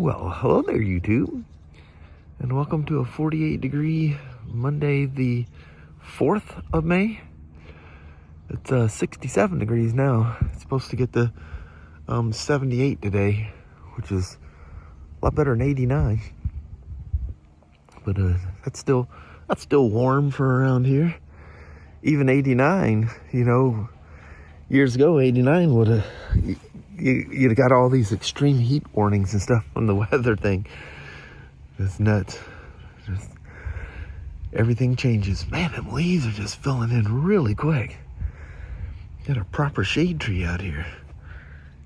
Well, hello there, YouTube, and welcome to a 48-degree Monday, the 4th of May. It's 67 degrees now. It's supposed to get to 78 today, which is a lot better than 89. But that's still warm for around here. Even 89, years ago, 89 would have. You got all these extreme heat warnings and stuff from the weather thing. It's nuts. Everything changes. Man, them leaves are just filling in really quick. Got a proper shade tree out here.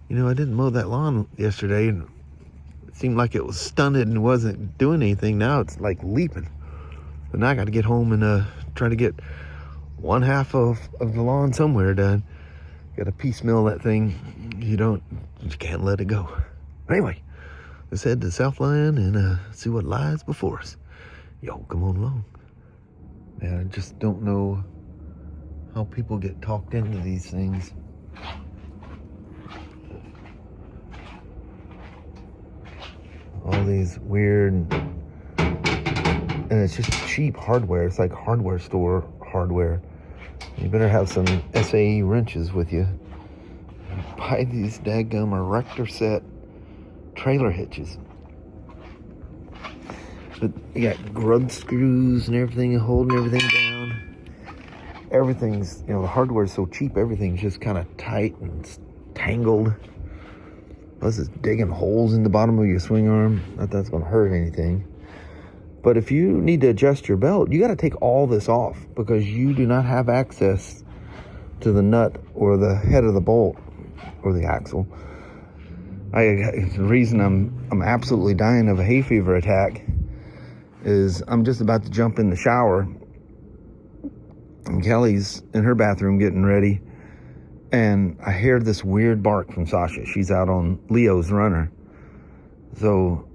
I didn't mow that lawn yesterday, and it seemed like it was stunted and wasn't doing anything. Now it's like leaping. But now I got to get home and try to get one half of the lawn somewhere done. Got to piecemeal that thing. You can't let it go. Anyway, let's head to Southline and see what lies before us. Yo, come on along. Man, I just don't know how people get talked into these things. All these weird, and it's just cheap hardware. It's like hardware store hardware. You better have some SAE wrenches with you. Buy these daggum erector set trailer hitches. But you got grub screws and everything holding everything down. Everything's, the hardware's so cheap, everything's just kind of tight and tangled. Plus it's digging holes in the bottom of your swing arm. Not that that's going to hurt anything. But if you need to adjust your belt, you got to take all this off because you do not have access to the nut or the head of the bolt or the axle. The reason I'm absolutely dying of a hay fever attack is I'm just about to jump in the shower, and Kelly's in her bathroom getting ready, and I hear this weird bark from Sasha. She's out on Leo's runner. So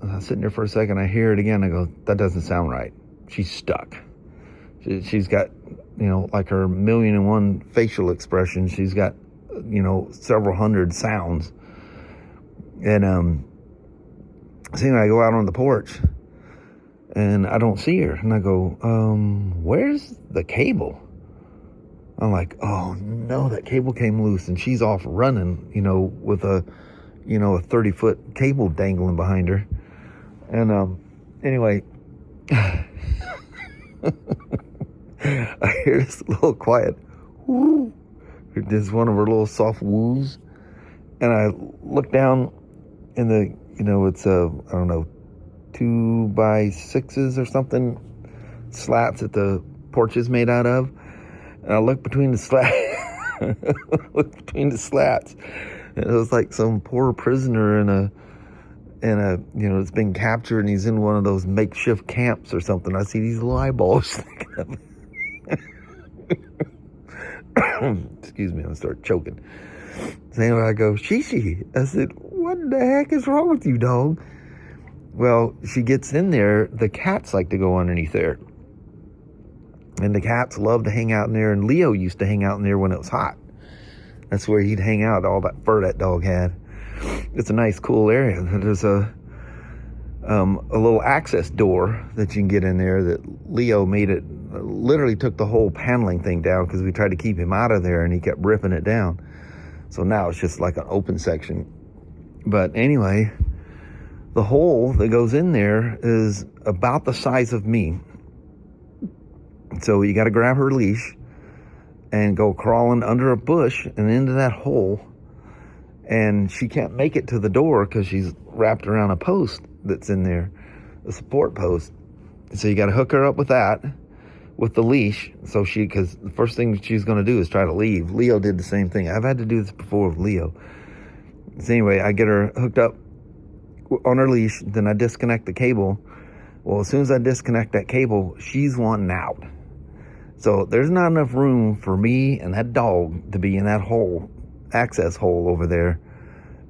I was sitting there for a second, I hear it again, I go, that doesn't sound right. She's stuck. She's got, like her 1,000,001 facial expressions. She's got, several hundred sounds. And so anyway, I go out on the porch, and I don't see her. And I go, where's the cable? I'm like, oh no, that cable came loose, and she's off running, with a 30-foot cable dangling behind her. And anyway, I hear this little quiet woo. Just one of her little soft woos. And I look down in the, it's I don't know, 2x6s or something, slats that the porch is made out of. And I look between the slats, and it was like some poor prisoner in a, it's been captured, and he's in one of those makeshift camps or something. I see these little eyeballs sticking up. Excuse me, I'm gonna start choking. So anyway, I go, Shishi. I said, what the heck is wrong with you, dog? Well, she gets in there. The cats like to go underneath there. And the cats love to hang out in there. And Leo used to hang out in there when it was hot. That's where he'd hang out, all that fur that dog had. It's a nice, cool area. There's a little access door that you can get in there that Leo made it, literally took the whole paneling thing down because we tried to keep him out of there and he kept ripping it down. So now it's just like an open section. But anyway, the hole that goes in there is about the size of me. So you got to grab her leash and go crawling under a bush and into that hole. And she can't make it to the door because she's wrapped around a post that's in there, a support post. So you got to hook her up with that, with the leash. So because the first thing she's going to do is try to leave. Leo did the same thing. I've had to do this before with Leo. So anyway, I get her hooked up on her leash, then I disconnect the cable. Well, as soon as I disconnect that cable, she's wanting out. So there's not enough room for me and that dog to be in that hole, access hole over there.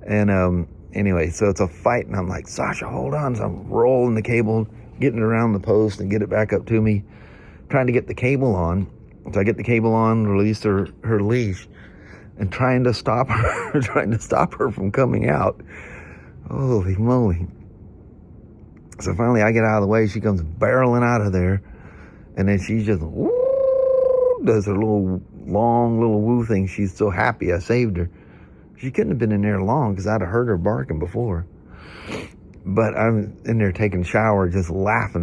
And anyway, so it's a fight, and I'm like, Sasha, hold on. So I'm rolling the cable, getting it around the post and get it back up to me, trying to get the cable on. So I get the cable on, release her leash, and trying to stop her from coming out. Holy moly. So finally I get out of the way. She comes barreling out of there. And then she just does her long little woo thing. She's so happy I saved her. She couldn't have been in there long because I'd have heard her barking before. But I'm in there taking a shower, just laughing.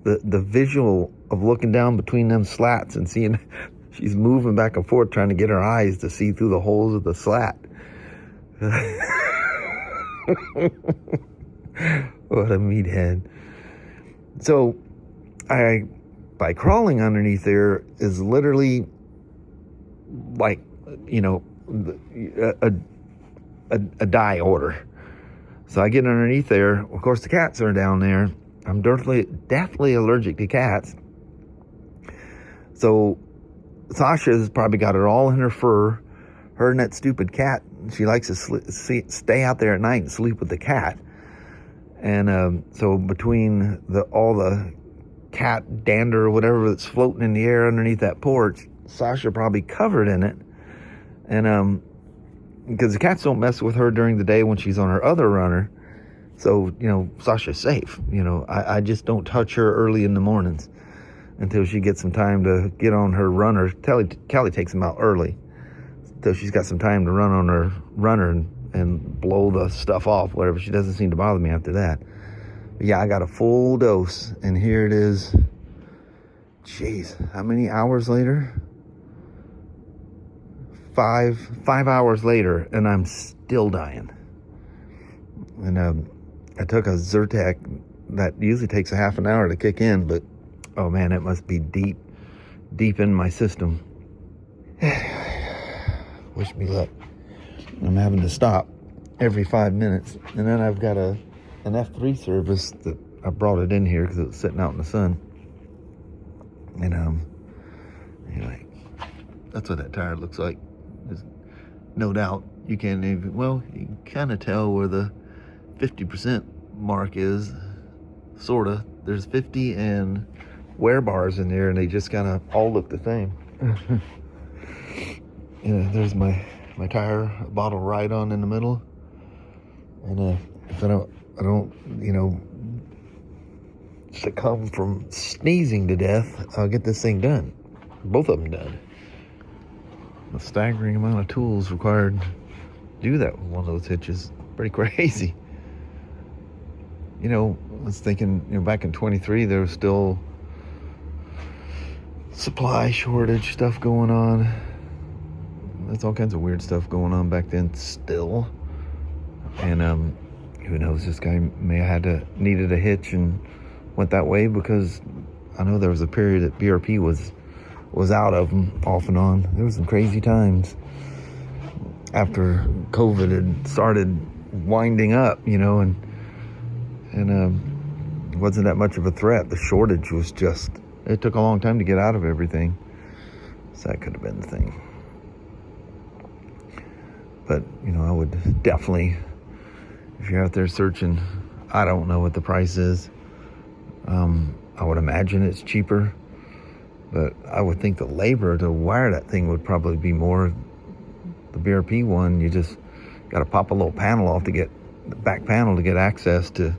The visual of looking down between them slats and seeing she's moving back and forth trying to get her eyes to see through the holes of the slat. What a meathead. So by crawling underneath there is literally like, a die order. So I get underneath there. Of course, the cats are down there. I'm deathly allergic to cats. So Sasha's probably got it all in her fur. Her and that stupid cat, she likes to stay out there at night and sleep with the cat. And so between all the cat dander or whatever that's floating in the air underneath that porch, Sasha probably covered in it. And because the cats don't mess with her during the day when she's on her other runner. So, Sasha's safe. I just don't touch her early in the mornings until she gets some time to get on her runner. Kelly takes them out early until she's got some time to run on her runner and blow the stuff off, whatever. She doesn't seem to bother me after that. But yeah, I got a full dose, and here it is. Jeez, how many hours later? 5 hours later, and I'm still dying. And I took a Zyrtec that usually takes a half an hour to kick in, but oh man, it must be deep in my system. Wish me luck. I'm having to stop every 5 minutes, and then I've got an F3 service that I brought it in here because it was sitting out in the sun. And anyway, that's what that tire looks like. There's no doubt you can you can kind of tell where the 50% mark is, sort of. There's 50 and wear bars in there, and they just kind of all look the same. There's my tire bottle right on in the middle. And if I don't succumb from sneezing to death, I'll get this thing done. Both of them done. A staggering amount of tools required to do that with one of those hitches. Pretty crazy. I was thinking, back in 23, there was still supply shortage stuff going on. There's all kinds of weird stuff going on back then still. And who knows, this guy may have needed a hitch and went that way, because I know there was a period that BRP was out of them off and on. There was some crazy times after COVID had started winding up, and it wasn't that much of a threat. The shortage was just, it took a long time to get out of everything. So that could have been the thing. But, I would definitely, if you're out there searching, I don't know what the price is. I would imagine it's cheaper. But I would think the labor to wire that thing would probably be more. The BRP one, you just got to pop a little panel off to get the back panel to get access to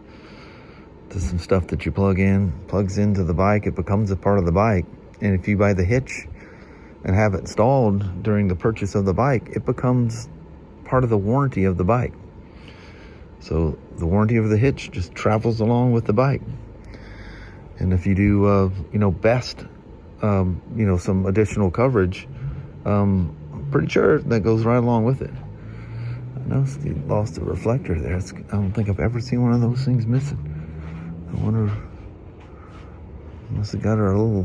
some stuff that you plugs into the bike. It becomes a part of the bike. And if you buy the hitch and have it installed during the purchase of the bike, it becomes part of the warranty of the bike. So the warranty of the hitch just travels along with the bike. And if you do, best, some additional coverage, I'm pretty sure that goes right along with it. I noticed he lost the reflector there. I don't think I've ever seen one of those things missing. I wonder, must have got her a little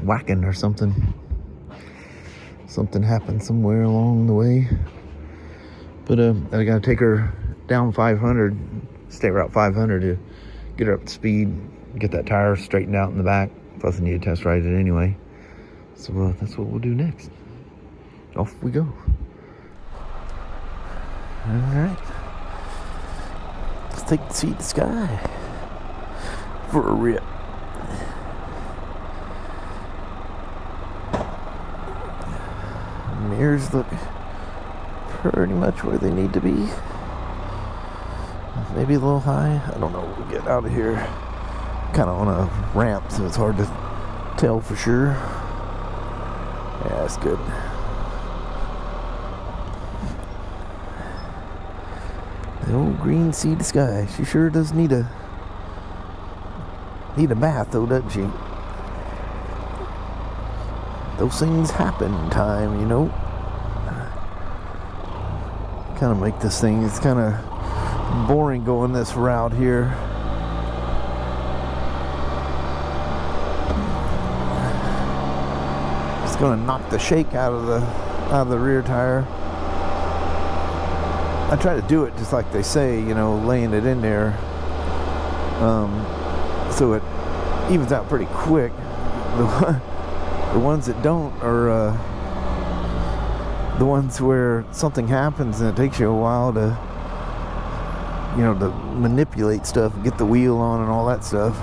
whacking or something. Something happened somewhere along the way. But I gotta take her down 500, stay around 500 to get her up to speed, get that tire straightened out in the back. Plus I need to test ride it anyway. So that's what we'll do next. Off we go. Alright. Let's take the seat to the sky for a rip. Mirrors look pretty much where they need to be. Maybe a little high. I don't know. We'll get out of here. kind of on a ramp, so it's hard to tell for sure. Yeah, that's good. The old green sea to sky. She sure does need a bath though, doesn't she? Those things happen in time, you know. Kind of make this thing, it's kind of boring going this route here. It's gonna knock the shake out of the rear tire. I try to do it just like they say, you know, laying it in there, so it evens out pretty quick. The ones that don't are the ones where something happens and it takes you a while to, you know, to manipulate stuff, get the wheel on and all that stuff.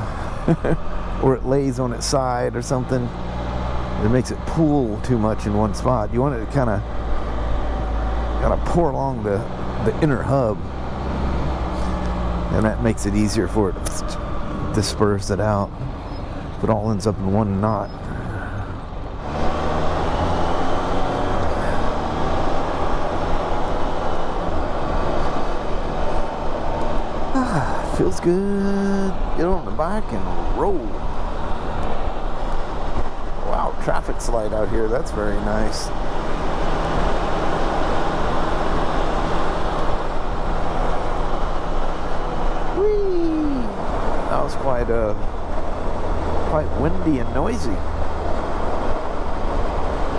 Or it lays on its side or something. It makes it pull too much in one spot. You want it to kind of pour along the inner hub, and that makes it easier for it to disperse it out. If it all ends up in one knot. Feels good. Get on the bike and roll. Wow, traffic's light out here. That's very nice. Whee! That was quite windy and noisy.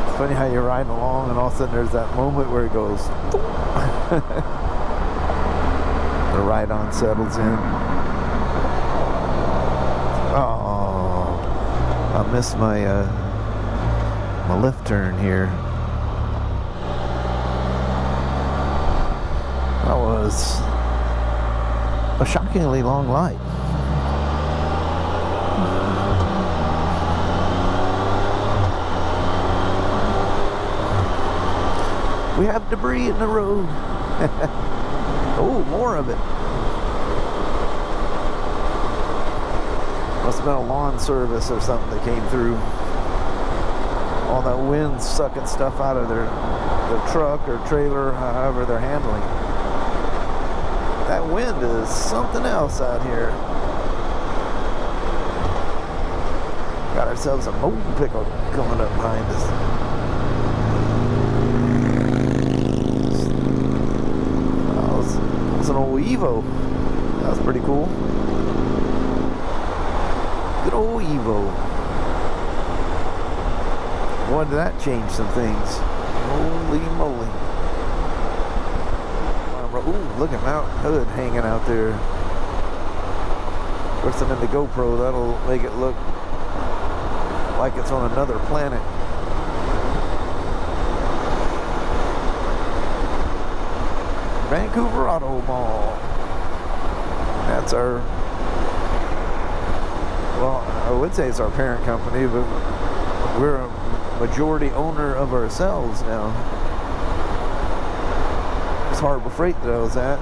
It's funny how you're riding along and all of a sudden there's that moment where it goes. The ride-on settles in. Oh, I missed my my left turn here. That was a shockingly long light. We have debris in the road. Oh, more of it. Must have been a lawn service or something that came through. All that wind sucking stuff out of their truck or trailer, however they're handling. That wind is something else out here. Got ourselves a mold pickle coming up behind us. It's an old Evo. That's pretty cool. Good old Evo. Boy, did that change some things. Holy moly. Ooh, look at Mount Hood hanging out there. Of course, I'm in the GoPro. That'll make it look like it's on another planet. Vancouver Auto Mall. That's our, well, I would say it's our parent company, but we're a majority owner of ourselves now. It's Harbor Freight that I was at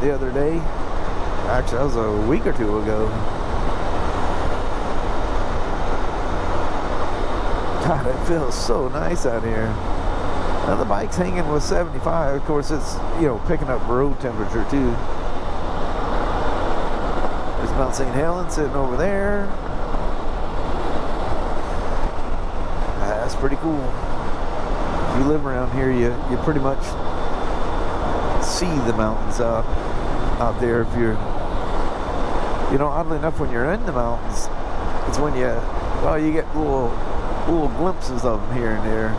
the other day. Actually, that was a week or two ago. God, it feels so nice out here. Now the bike's hanging with 75. Of course, it's, you know, picking up road temperature too. There's Mount St. Helens sitting over there. That's pretty cool. If you live around here, you pretty much see the mountains out there. If you're, you know, oddly enough, when you're in the mountains, it's when you get little glimpses of them here and there.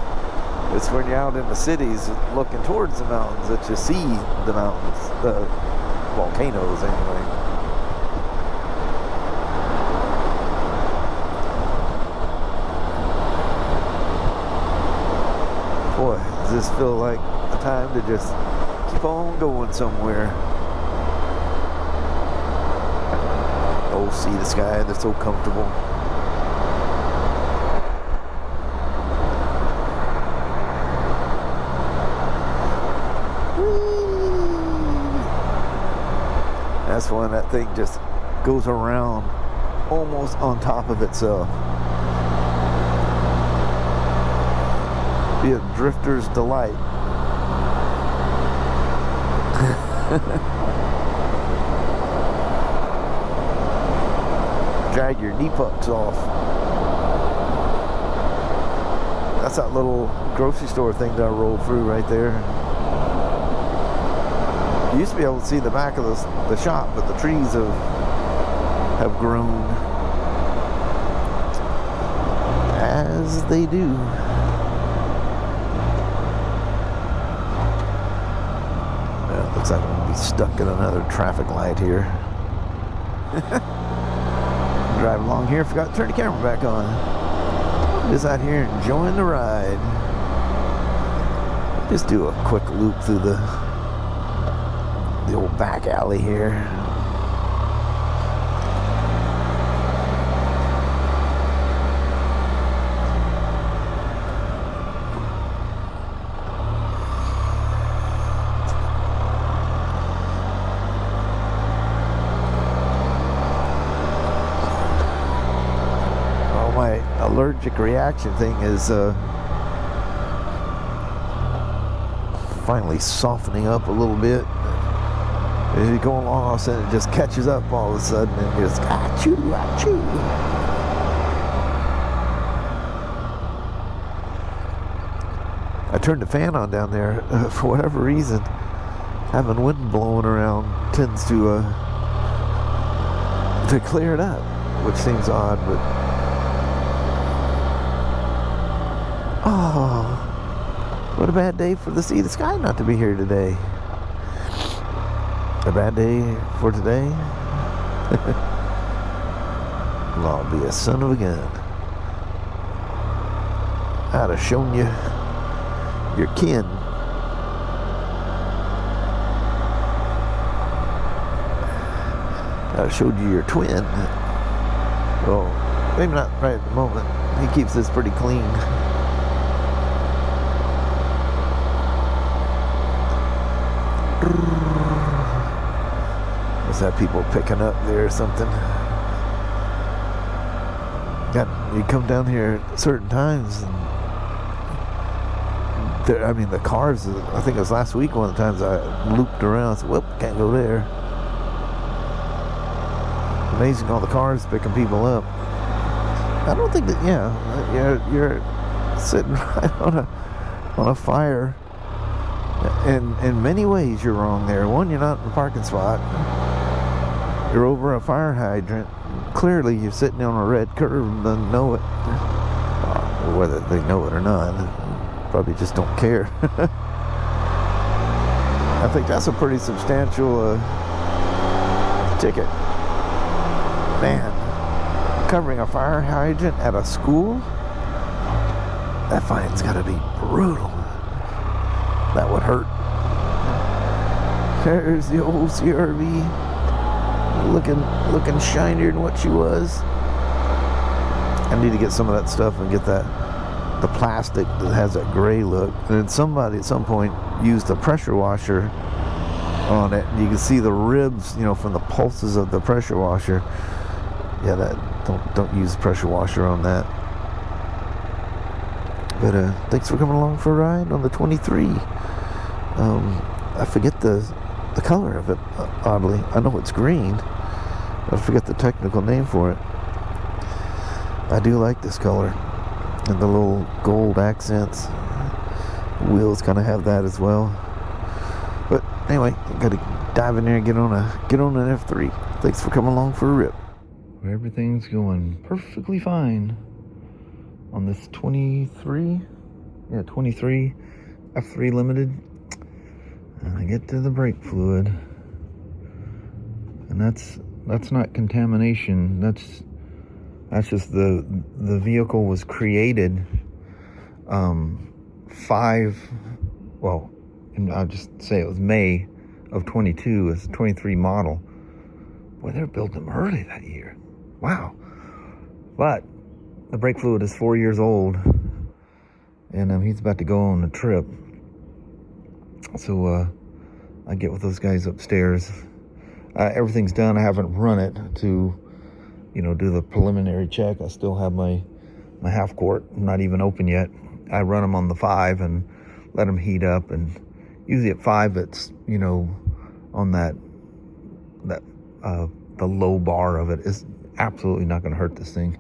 It's when you're out in the cities looking towards the mountains that you see the mountains, the volcanoes anyway. Boy, does this feel like a time to just keep on going somewhere. Oh, see the sky, they're so comfortable. That's when that thing just goes around almost on top of itself. Be a drifter's delight. Drag your knee pucks off. That's that little grocery store thing that I rolled through right there. You used to be able to see the back of the shop, but the trees have grown. As they do. Well, looks like I'm going to be stuck in another traffic light here. Drive along here, forgot to turn the camera back on. Just out here enjoying the ride. Just do a quick loop through the old back alley here. Oh, my allergic reaction thing is finally softening up a little bit. As you go along, all of a sudden it just catches up all of a sudden and just achoo, achoo. I turned the fan on down there for whatever reason. Having wind blowing around tends to clear it up, which seems odd, but oh, what a bad day for the sea of the sky not to be here today. A bad day for today. Well, I'll be a son of a gun. I'd have shown you your kin. I'd have showed you your twin. Well, maybe not right at the moment. He keeps this pretty clean. Must have people picking up there or something. You come down here at certain times and I mean the cars, I think it was last week one of the times I looped around, so whoop, can't go there. Amazing, all the cars picking people up. I don't think that, you're sitting right on a fire. In many ways you're wrong there. One, you're not in a parking spot. You're over a fire hydrant. Clearly you're sitting on a red curve and doesn't know it. Whether they know it or not, probably just don't care. I think that's a pretty substantial ticket. Man, covering a fire hydrant at a school? That fine's gotta be brutal. That would hurt. There's the old CRV, looking shinier than what she was. I need to get some of that stuff and get the plastic that has that gray look. And then somebody at some point used a pressure washer on it. You can see the ribs, from the pulses of the pressure washer. Yeah, don't use pressure washer on that. But thanks for coming along for a ride on the 23. I forget the color of it, oddly. I know it's green, but I forget the technical name for it. I do like this color. And the little gold accents. Wheels kind of have that as well. But anyway, got to dive in there and get on an F3. Thanks for coming along for a rip. Everything's going perfectly fine on this 23 F3 Limited. And I get to the brake fluid, and that's not contamination. That's just the vehicle was created I'll just say it was May of 22. It's a 23 model. Boy, they were building them early that year. Wow. But the brake fluid is 4 years old, and he's about to go on a trip. So I get with those guys upstairs. Everything's done. I haven't run it to, do the preliminary check. I still have my half quart not even open yet. I run them on the 5 and let them heat up, and usually at 5 it's on that the low bar of it is absolutely not going to hurt this thing.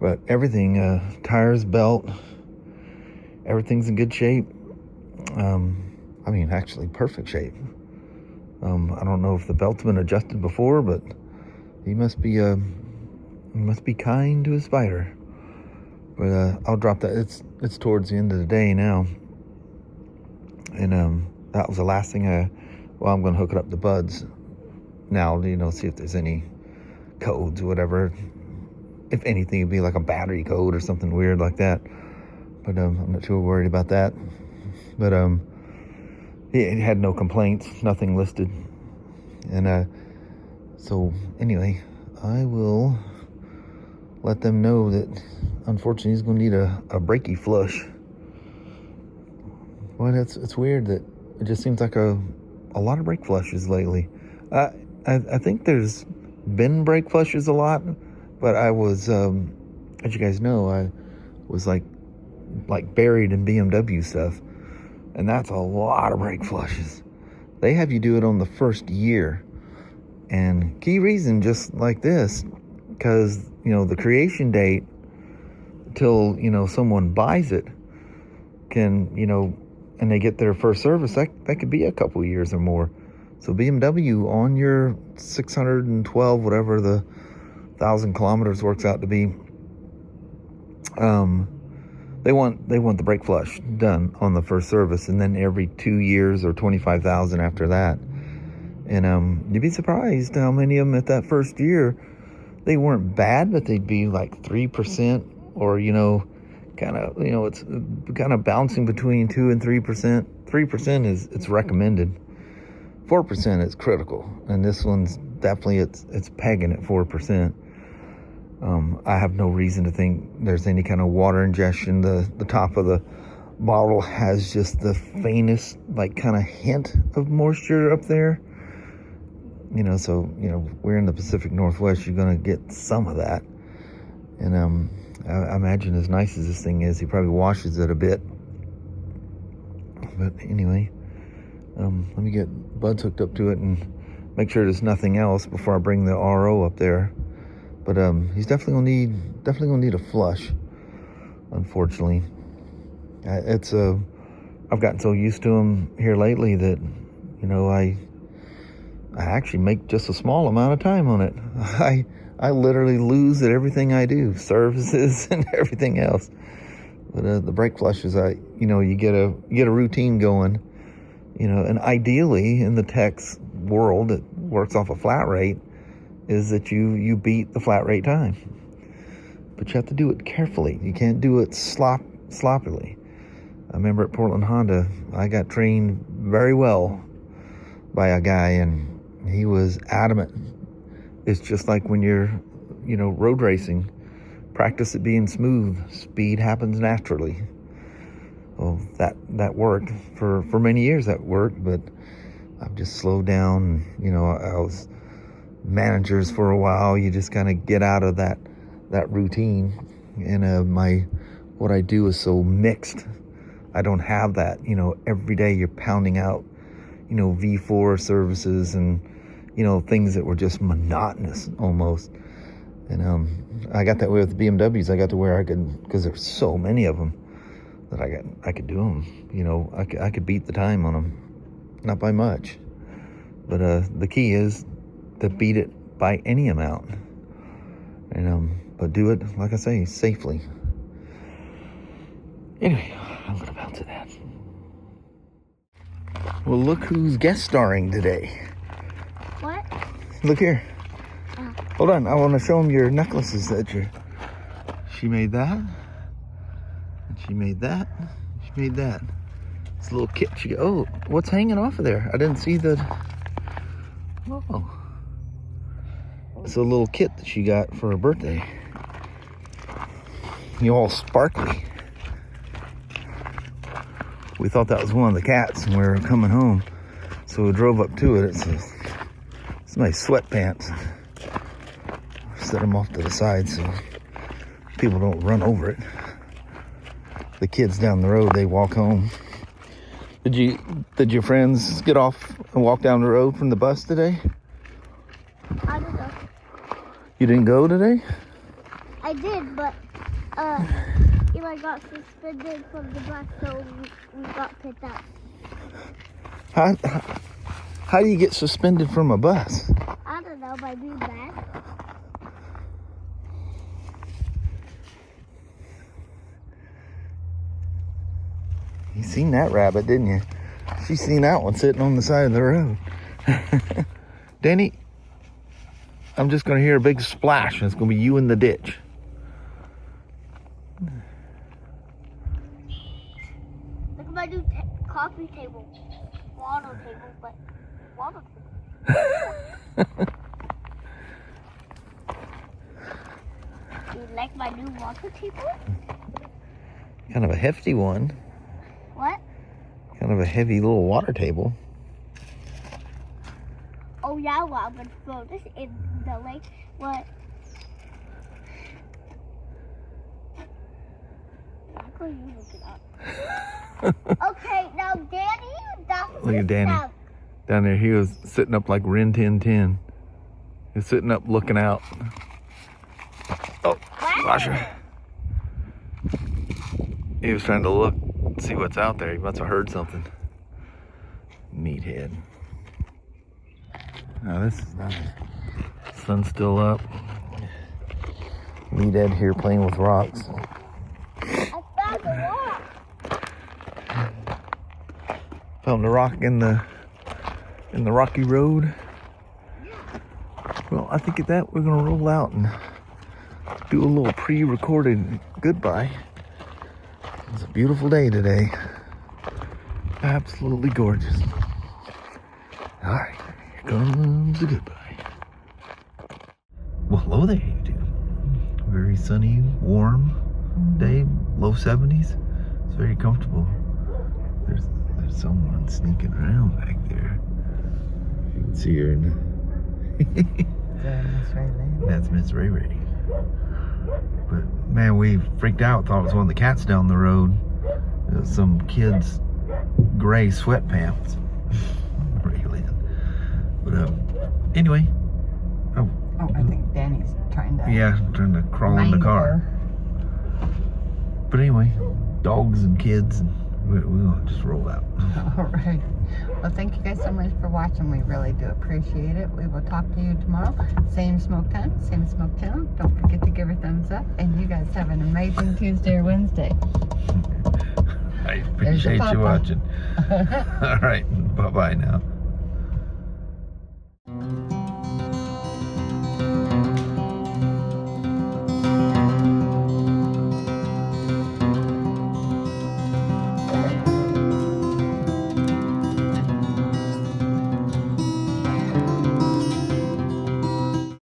But everything, tires, belt, everything's in good shape. Actually perfect shape. I don't know if the belt's been adjusted before, but he must be kind to his Spyder. But I'll drop that. It's towards the end of the day now, and that was the last thing I'm going to hook it up to buds now. See if there's any codes or whatever. If anything, it'd be like a battery code or something weird like that. But I'm not too worried about that. But it had no complaints, nothing listed. And so anyway, I will let them know that unfortunately he's going to need a brakey flush. Well, it's weird that it just seems like a lot of brake flushes lately. I think there's been brake flushes a lot, but I was, as you guys know, I was like buried in BMW stuff, and that's a lot of brake flushes. They have you do it on the first year, and key reason just like this, because the creation date till someone buys it can and they get their first service, that could be a couple years or more. So BMW on your 612 whatever the 1,000 kilometers works out to be, they want the brake flush done on the first service, and then every 2 years or 25,000 after that. And you'd be surprised how many of them at that first year, they weren't bad, but they'd be like 3%, or it's kind of bouncing between 2 and 3%. 3% it's recommended. 4% is critical, and this one's definitely it's pegging at 4%. I have no reason to think there's any kind of water ingestion. The top of the bottle has just the faintest kind of hint of moisture up there. So we're in the Pacific Northwest. You're gonna get some of that, and I imagine as nice as this thing is, he probably washes it a bit. But anyway, let me get buds hooked up to it and make sure there's nothing else before I bring the RO up there. But he's definitely gonna need a flush. Unfortunately, I've gotten so used to him here lately that I actually make just a small amount of time on it. I literally lose at everything I do, services and everything else. But the brake flushes, you get a routine going, and ideally in the tech's world that works off a flat rate is that you beat the flat rate time. But you have to do it carefully. You can't do it sloppily. I remember at Portland Honda, I got trained very well by a guy, and he was adamant. It's just like when you're, road racing. Practice it being smooth. Speed happens naturally. Well, that worked. For many years that worked, but I've just slowed down. I was managers for a while. You just kind of get out of that routine. And what I do is so mixed. I don't have that, every day you're pounding out, V4 services and, things that were just monotonous almost. And I got that way with the BMWs. I got to where I could, because there's so many of them, that I could do them. I could beat the time on them, not by much. But the key is to beat it by any amount. And but do it, like I say, safely. Anyway, I'm gonna bounce to that. Well, look who's guest starring today. What? Look here. Hold on, I want to show them your necklaces that she made that. And she made that. She made that. It's a little kit. Oh, what's hanging off of there? I didn't see the. Oh. It's a little kit that she got for her birthday. You all sparkly. We thought that was one of the cats when we were coming home. So we drove up to it. It's a It's my sweatpants. Set them off to the side so people don't run over it. The kids down the road, they walk home. Did your friends get off and walk down the road from the bus today? I don't know. You didn't go today? I did, but Eli got suspended from the bus, so we got picked up. How do you get suspended from a bus? I don't know, by doing that. You seen that rabbit, didn't you? She seen that one sitting on the side of the road. Danny, I'm just going to hear a big splash, and it's going to be you in the ditch. Look at my new coffee table. Water table, but water table. Do you like my new water table? Kind of a hefty one. What? Kind of a heavy little water table. Oh yeah, well, I'm gonna throw this in the lake. What? I'm going to look it up. Okay, now Danny, look at Danny down there. He was sitting up like Rin Tin Tin. He's sitting up looking out. Oh, Sasha. He was trying to look, see what's out there. He must have heard something. Meathead. Now this is nice. Sun's still up. Meathead here playing with rocks. I found a rock. Found a rock in the rocky road. Well, I think at that we're gonna roll out and do a little pre-recorded goodbye. It's a beautiful day today. Absolutely gorgeous. All right, here comes the goodbye. Well, hello there, YouTube. Very sunny, warm day, low 70s. It's very comfortable. There's someone sneaking around back there. You can see her in That's Miss Ray Ray. But man, we freaked out. Thought it was one of the cats down the road. Some kid's gray sweatpants. Raylan. But anyway. Oh, I think Danny's trying to crawl in the car. But anyway, dogs and kids, and we'll just roll out. All right. Well, thank you guys so much for watching. We really do appreciate it. We will talk to you tomorrow. Same smoke time, same smoke channel. Don't forget to give her a thumbs up. And you guys have an amazing Tuesday or Wednesday. I appreciate you watching. All right. Bye-bye now.